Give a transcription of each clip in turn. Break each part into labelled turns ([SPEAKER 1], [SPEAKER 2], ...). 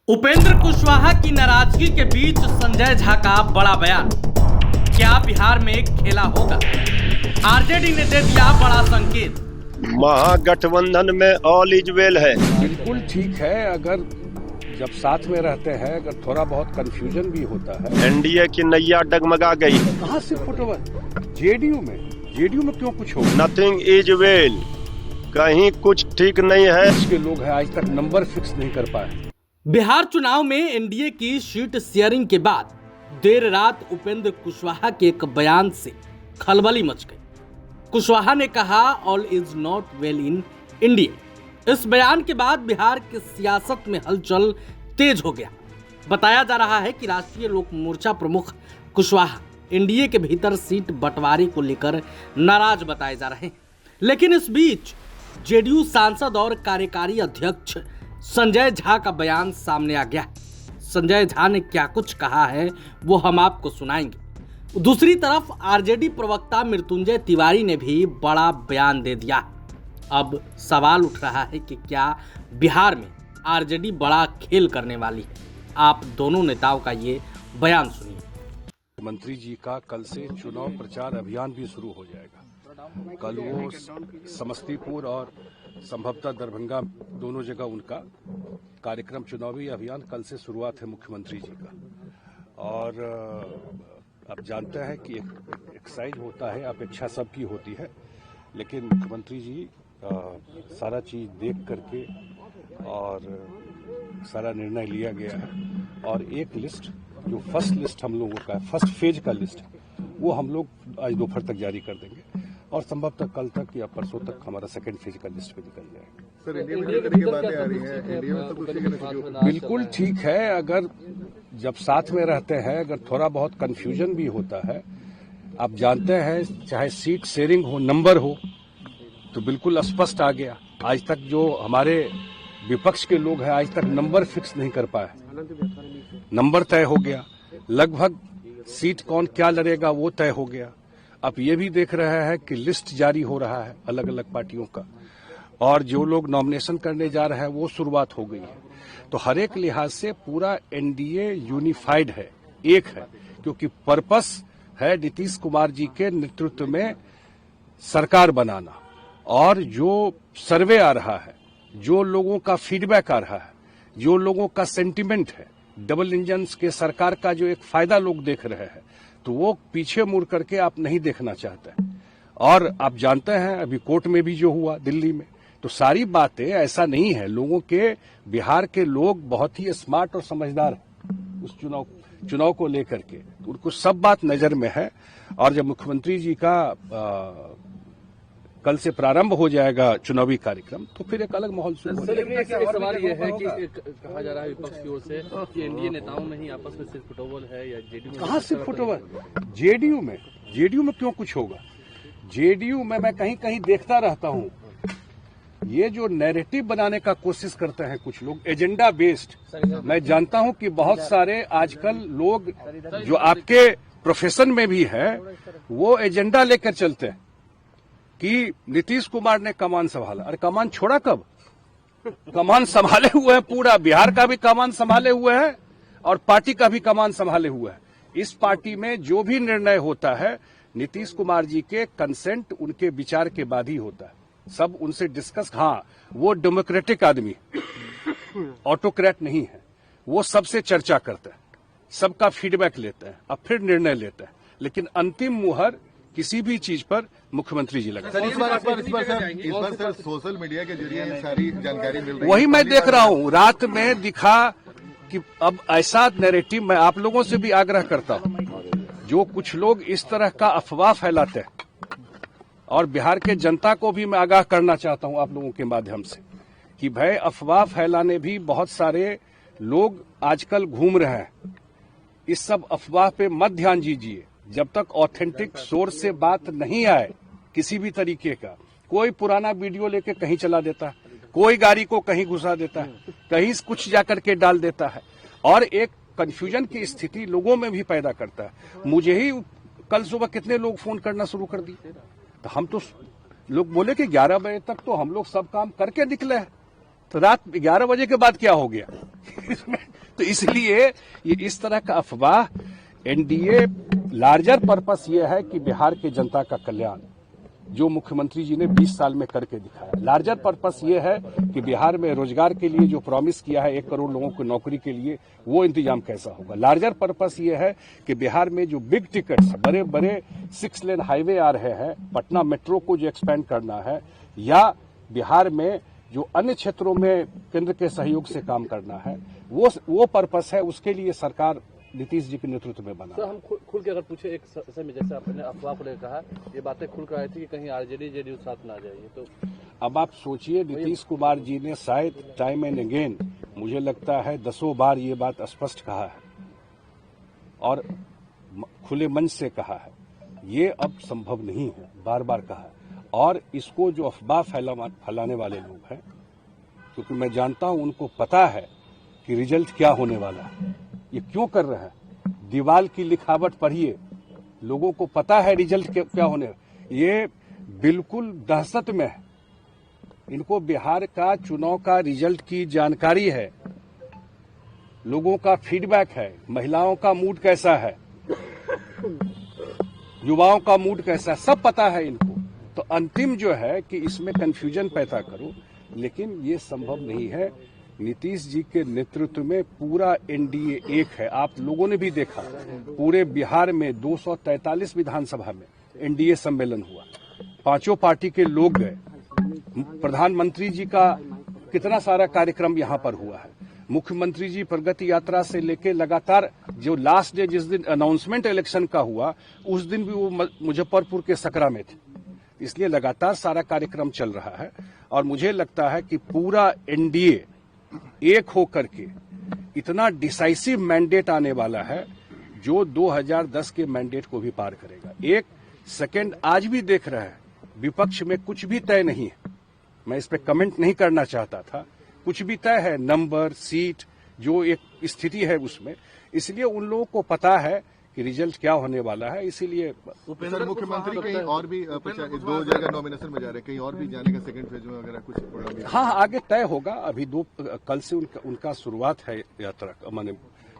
[SPEAKER 1] उपेंद्र कुशवाहा की नाराजगी के बीच संजय झा का बड़ा बयान। क्या बिहार में खेला होगा? आरजेडी ने दे दिया बड़ा संकेत।
[SPEAKER 2] महागठबंधन में ऑल इज वेल है।
[SPEAKER 3] बिल्कुल ठीक है, अगर जब साथ में रहते हैं, अगर थोड़ा बहुत कंफ्यूजन भी होता है।
[SPEAKER 2] एनडीए की नैया डगमगा गई।
[SPEAKER 3] कहाँ से फुटवर? जेडीयू में क्यों कुछ होगा?
[SPEAKER 2] नथिंग इज वेल, कहीं कुछ ठीक नहीं है।
[SPEAKER 3] इसके लोग हैं आज तक नंबर फिक्स नहीं कर पाए।
[SPEAKER 1] बिहार चुनाव में एनडीए की सीट शेयरिंग के बाद देर रात उपेंद्र कुशवाहा के एक बयान से खलबली मच गई। कुशवाहा ने कहा all is not well in India. इस बयान के बाद बिहार की सियासत में हलचल तेज हो गया। बताया जा रहा है कि राष्ट्रीय लोक मोर्चा प्रमुख कुशवाहा एनडीए के भीतर सीट बंटवारे को लेकर नाराज बताए जा रहे हैं। लेकिन इस बीच जेडीयू सांसद और कार्यकारी अध्यक्ष संजय झा का बयान सामने आ गया। संजय झा ने क्या कुछ कहा है वो हम आपको सुनाएंगे। दूसरी तरफ आरजेडी प्रवक्ता मृत्युंजय तिवारी ने भी बड़ा बयान दे दिया। अब सवाल उठ रहा है कि क्या बिहार में आरजेडी बड़ा खेल करने वाली है? आप दोनों नेताओं का ये बयान सुनिए।
[SPEAKER 3] मंत्री जी का कल से चुनाव प्रचार अभियान भी शुरू हो जाएगा। कल वो समस्तीपुर और संभवतः दरभंगा दोनों जगह उनका कार्यक्रम, चुनावी अभियान कल से शुरुआत है मुख्यमंत्री जी का। और आप जानते हैं कि एक एक्सरसाइज होता है, अपेक्षा सबकी होती है, लेकिन मुख्यमंत्री जी सारा चीज देख करके और सारा निर्णय लिया गया है। और एक लिस्ट जो फर्स्ट लिस्ट हम लोगों का फर्स्ट फेज का लिस्ट वो हम लोग आज दोपहर तक जारी कर देंगे और संभवतः कल तक या परसों तक हमारा सेकंड फेज का लिस्ट भी निकल जाएगा।
[SPEAKER 4] सर, इंडिया में किस तरह की बातें आ रही हैं? इंडिया में तो कुछ नहीं।
[SPEAKER 3] बिल्कुल ठीक है, अगर जब साथ में रहते हैं, अगर थोड़ा बहुत कंफ्यूजन भी होता है। आप जानते हैं, चाहे सीट शेयरिंग हो, नंबर हो, तो बिल्कुल स्पष्ट आ गया। आज तक जो हमारे विपक्ष के लोग हैं आज तक नंबर फिक्स नहीं कर पाए। नंबर तय हो गया, लगभग सीट कौन क्या लड़ेगा वो तय हो गया। अब ये भी देख रहे हैं कि लिस्ट जारी हो रहा है अलग अलग पार्टियों का, और जो लोग नॉमिनेशन करने जा रहे हैं वो शुरुआत हो गई है। तो हर एक लिहाज से पूरा एनडीए यूनिफाइड है, एक है, क्योंकि पर्पस है नीतीश कुमार जी के नेतृत्व में सरकार बनाना। और जो सर्वे आ रहा है, जो लोगों का फीडबैक आ रहा है, जो लोगों का सेंटिमेंट है, डबल इंजन के सरकार का जो एक फायदा लोग देख रहे हैं, तो वो पीछे मुड़ करके आप नहीं देखना चाहते। और आप जानते हैं अभी कोर्ट में भी जो हुआ दिल्ली में, तो सारी बातें ऐसा नहीं है। लोगों के, बिहार के लोग बहुत ही स्मार्ट और समझदार हैं उस चुनाव को लेकर के, तो उनको सब बात नजर में है। और जब मुख्यमंत्री जी का कल से प्रारंभ हो जाएगा चुनावी कार्यक्रम, तो फिर एक अलग माहौल शुरू हो जाएगा।
[SPEAKER 5] सवाल ये है कि कहा जा रहा है विपक्ष की ओर से कि एनडीए नेताओं में ही आपस में सिर्फ फुटओवर है या जेडीयू में?
[SPEAKER 3] कहाँ से फुटओवर? जेडीयू में क्यों कुछ होगा? जेडीयू में मैं कहीं कहीं देखता रहता हूँ, ये जो नैरेटिव बनाने का कोशिश करते हैं कुछ लोग, एजेंडा बेस्ड। मैं जानता हूँ कि बहुत सारे आजकल लोग जो आपके प्रोफेशन में भी है, वो एजेंडा लेकर चलते हैं कि नीतीश कुमार ने कमान संभाला। अरे कमान छोड़ा कब? कमान संभाले हुए हैं, पूरा बिहार का भी कमान संभाले हुए हैं और पार्टी का भी कमान संभाले हुए हैं। इस पार्टी में जो भी निर्णय होता है नीतीश कुमार जी के कंसेंट, उनके विचार के बाद ही होता है। सब उनसे डिस्कस। हाँ, वो डेमोक्रेटिक आदमी, ऑटोक्रेट नहीं है। वो सबसे चर्चा करते हैं, सबका फीडबैक लेते हैं, अब फिर निर्णय लेते हैं, लेकिन अंतिम मुहर किसी भी चीज पर मुख्यमंत्री जी लगा।
[SPEAKER 4] इस बार सर सोशल मीडिया के जरिए ये सारी जानकारी मिल रही है।
[SPEAKER 3] वही मैं देख रहा हूँ, रात में दिखा कि अब ऐसा नैरेटिव, मैं आप लोगों से भी आग्रह करता हूँ, जो कुछ लोग इस तरह का अफवाह फैलाते हैं, और बिहार के जनता को भी मैं आगाह करना चाहता हूँ आप लोगों के माध्यम से, कि भाई अफवाह फैलाने भी बहुत सारे लोग आजकल घूम रहे हैं। इस सब अफवाह पे मत ध्यान दीजिए। जब तक ऑथेंटिक सोर्स से बात नहीं आए किसी भी तरीके का, कोई पुराना वीडियो लेके कहीं चला देता है, कोई गाड़ी को कहीं घुसा देता है, कहीं कुछ जाकर के डाल देता है, और एक कंफ्यूजन की स्थिति लोगों में भी पैदा करता है। मुझे ही कल सुबह कितने लोग फोन करना शुरू कर दिए, तो हम तो लोग बोले कि 11 बजे तक तो हम लोग सब काम करके निकले हैं, तो रात 11 बजे के बाद क्या हो गया? इसमें तो इसलिए ये इस तरह का अफवाह, एनडीए लार्जर पर्पस ये है कि बिहार के जनता का कल्याण जो मुख्यमंत्री जी ने 20 साल में करके दिखाया। लार्जर पर्पस ये है कि बिहार में रोजगार के लिए जो प्रॉमिस किया है 1 करोड़ लोगों को नौकरी के लिए, वो इंतजाम कैसा होगा। लार्जर पर्पस ये है कि बिहार में जो बिग टिकट्स, बड़े बड़े 6 लेन हाईवे आ रहे हैं, पटना मेट्रो को जो एक्सपेंड करना है, या बिहार में जो अन्य क्षेत्रों में केंद्र के सहयोग से काम करना है, वो पर्पस है। उसके लिए सरकार नीतीश जी के नेतृत्व में बना।
[SPEAKER 5] सर, हम खुल के अगर पूछे एक समय, जैसे आपने अफवाह को लेकर कहा, ये बातें खुल कर आई थी कि कहीं आरजेडी जेडीयू साथ ना आ जाएगी, तो
[SPEAKER 3] अब आप सोचिए, नीतीश कुमार जी ने शायद टाइम एंड अगेन, मुझे लगता है 10 बार ये बात स्पष्ट कहा है और खुले मन से कहा है, ये अब संभव नहीं है, बार बार कहा है। और इसको जो अफवाह फैलाने वाले लोग हैं, क्योंकि मैं जानता हूं उनको पता है कि रिजल्ट क्या होने वाला है, ये क्यों कर रहे हैं। दीवाल की लिखावट पढ़िए, लोगों को पता है रिजल्ट क्या होने। ये बिल्कुल दहशत में है, इनको बिहार का चुनाव का रिजल्ट की जानकारी है, लोगों का फीडबैक है, महिलाओं का मूड कैसा है, युवाओं का मूड कैसा है, सब पता है इनको। तो अंतिम जो है कि इसमें कंफ्यूजन पैदा करो, लेकिन ये संभव नहीं है। नीतीश जी के नेतृत्व में पूरा एनडीए एक है। आप लोगों ने भी देखा, पूरे बिहार में 243 विधानसभा में एनडीए सम्मेलन हुआ, 5 पार्टी के लोग गए, प्रधानमंत्री जी का कितना सारा कार्यक्रम यहां पर हुआ है, मुख्यमंत्री जी प्रगति यात्रा से लेके लगातार, जो लास्ट डे जिस दिन अनाउंसमेंट इलेक्शन का हुआ, उस दिन भी वो मुजफ्फरपुर के सकरा में थे। इसलिए लगातार सारा कार्यक्रम चल रहा है और मुझे लगता है कि पूरा एनडीए एक होकर के इतना डिसाइसिव मैंडेट आने वाला है जो 2010 के मैंडेट को भी पार करेगा। एक सेकंड आज भी देख रहे हैं, विपक्ष में कुछ भी तय नहीं है। मैं इस पे कमेंट नहीं करना चाहता था, कुछ भी तय है, नंबर, सीट, जो एक स्थिति है उसमें। इसलिए उन लोगों को पता है कि रिजल्ट क्या होने वाला है। इसीलिए
[SPEAKER 4] सर, मुख्यमंत्री कहीं और भी 2 जगह नॉमिनेशन में जा रहे हैं, कहीं और भी जाने का सेकंड फेज में वगैरह कुछ प्रोग्राम?
[SPEAKER 3] हाँ, आगे तय होगा। अभी कल से उनका शुरुआत है यात्रा का, माने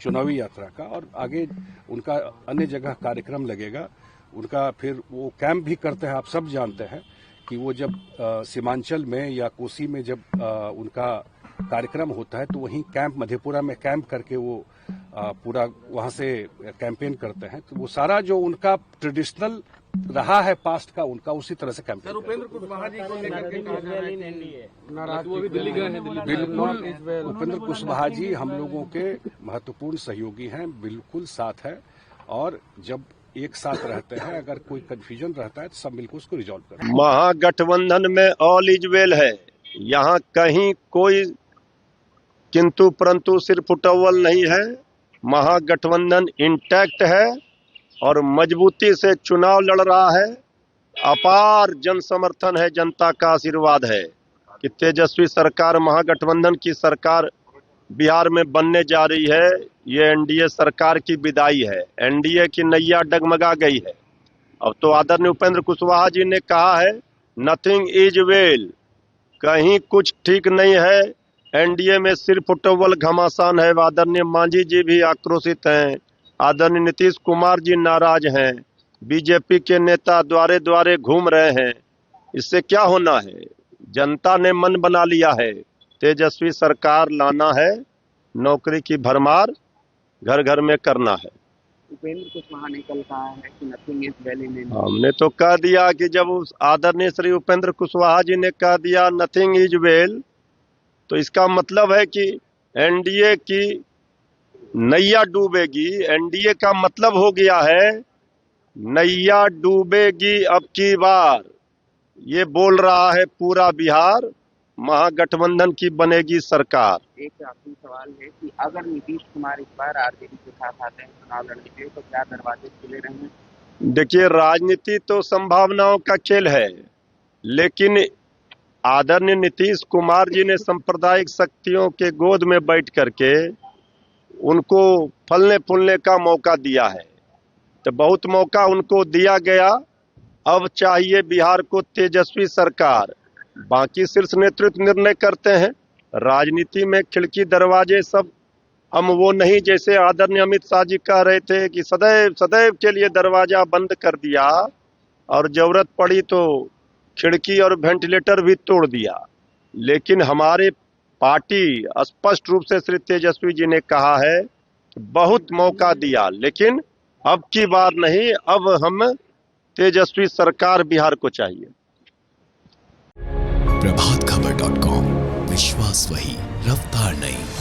[SPEAKER 3] चुनावी यात्रा का, और आगे उनका अन्य जगह कार्यक्रम लगेगा उनका। फिर वो कैंप भी करते हैं, आप सब जानते हैं कि वो जब सीमांचल में या कोसी में जब उनका कार्यक्रम होता है तो वहीं कैंप, मधेपुरा में कैंप करके वो पूरा वहां से कैंपेन करते हैं। तो वो सारा जो उनका ट्रेडिशनल रहा है पास्ट का, उनका उसी तरह से कैंपेन।
[SPEAKER 5] उपेंद्र कुशवाहा जी को लेकर के कहा जा रहा है कि वो भी दिल्ली गए हैं।
[SPEAKER 3] बिल्कुल, उपेंद्र कुशवाहा जी हम लोगों के महत्वपूर्ण सहयोगी हैं, बिल्कुल साथ है। और जब एक साथ रहते हैं, अगर कोई कंफ्यूजन रहता है तो सब मिलकर उसको रिजॉल्व करते हैं।
[SPEAKER 2] महागठबंधन में ऑल इज वेल है, यहाँ कहीं कोई किंतु परंतु सिर्फ फुटअव्वल नहीं है। महागठबंधन इंटैक्ट है और मजबूती से चुनाव लड़ रहा है। अपार जन समर्थन है, जनता का आशीर्वाद है कि तेजस्वी सरकार, महागठबंधन की सरकार बिहार में बनने जा रही है। ये एनडीए सरकार की विदाई है, एनडीए की नैया डगमगा गई है। अब तो आदरणीय उपेंद्र कुशवाहा जी ने कहा है, नथिंग इज वेल, कहीं कुछ ठीक नहीं है। एनडीए में सिर्फ फुटअव्वल घमासान है। आदरणीय मांझी जी भी आक्रोशित हैं, आदरणीय नीतीश कुमार जी नाराज हैं, बीजेपी के नेता द्वारे द्वारे घूम रहे हैं। इससे क्या होना है? जनता ने मन बना लिया है, तेजस्वी सरकार लाना है, नौकरी की भरमार घर घर में करना है।
[SPEAKER 6] उपेंद्र कुशवाहा ने कल कहा है कि nothing is well in India.
[SPEAKER 2] हमने तो कह दिया कि जब उस आदरणीय श्री उपेंद्र कुशवाहा जी ने कह दिया नथिंग इज वेल, तो इसका मतलब है कि एनडीए की नैया डूबेगी। एनडीए का मतलब हो गया है नैया डूबेगी अब की बार। ये बोल रहा है पूरा बिहार, महागठबंधन की बनेगी सरकार।
[SPEAKER 6] एक आखिरी सवाल है कि अगर नीतीश कुमार इस बार आरजेडी के साथ आते हैं चुनाव लड़ने के लिए, तो क्या दरवाजे खुले रहेंगे?
[SPEAKER 2] देखिए, राजनीति तो संभावनाओं का खेल है, लेकिन आदरणीय नीतीश कुमार जी ने सांप्रदायिक शक्तियों के गोद में बैठ करके उनको फलने फूलने का मौका दिया है। तो बहुत मौका उनको दिया गया। अब चाहिए बिहार को तेजस्वी सरकार। बाकी शीर्ष नेतृत्व निर्णय करते हैं। राजनीति में खिड़की दरवाजे सब हम वो नहीं जैसे आदरणीय अमित शाह जी कह रहे थे कि सदैव सदैव के लिए दरवाजा बंद कर दिया और जरूरत पड़ी तो खिड़की और वेंटिलेटर भी तोड़ दिया। लेकिन हमारे पार्टी स्पष्ट रूप से श्री तेजस्वी जी ने कहा है कि बहुत मौका दिया, लेकिन अब की बार नहीं, अब हम तेजस्वी सरकार बिहार को चाहिए।
[SPEAKER 7] प्रभातखबर.com, विश्वास वही, रफ्तार नहीं।